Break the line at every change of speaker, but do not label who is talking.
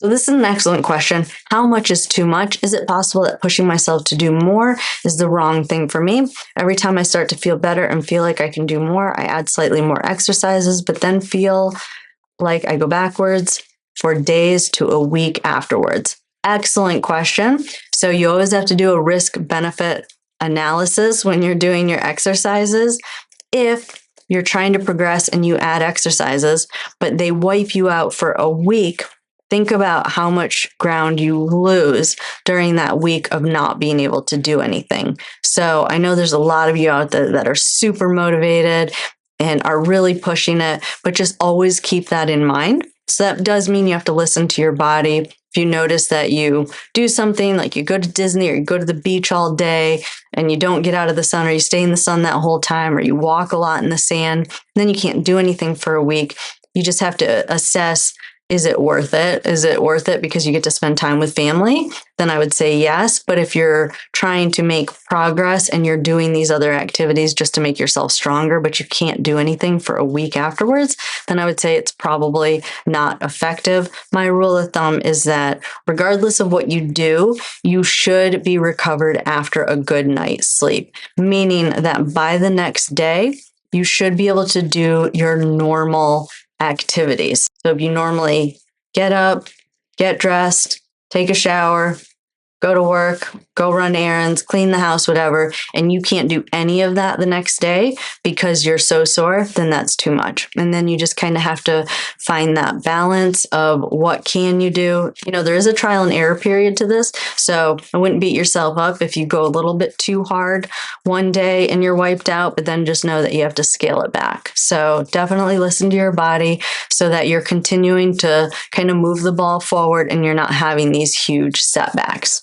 So this is an excellent question. How much is too much? Is it possible that pushing myself to do more is the wrong thing for me? Every time I start to feel better and feel like I can do more, I add slightly more exercises, but then feel like I go backwards for days to a week afterwards. Excellent question. So you always have to do a risk-benefit analysis when you're doing your exercises. If you're trying to progress and you add exercises, but they wipe you out for a week, think about how much ground you lose during that week of not being able to do anything. So I know there's a lot of you out there that are super motivated and are really pushing it, but just always keep that in mind. So that does mean you have to listen to your body. If you notice that you do something like you go to Disney or you go to the beach all day and you don't get out of the sun, or you stay in the sun that whole time, or you walk a lot in the sand, then you can't do anything for a week. You just have to assess, is it worth it? Is it worth it because you get to spend time with family? Then I would say yes. But if you're trying to make progress and you're doing these other activities just to make yourself stronger, but you can't do anything for a week afterwards, then I would say it's probably not effective. My rule of thumb is that regardless of what you do, you should be recovered after a good night's sleep, meaning that by the next day, you should be able to do your normal activities. So if you normally get up, get dressed, take a shower, go to work, go run errands, clean the house, whatever, and you can't do any of that the next day because you're so sore, then that's too much. And then you just kind of have to find that balance of what can you do. You know, there is a trial and error period to this. So I wouldn't beat yourself up if you go a little bit too hard one day and you're wiped out, but then just know that you have to scale it back. So definitely listen to your body so that you're continuing to kind of move the ball forward and you're not having these huge setbacks.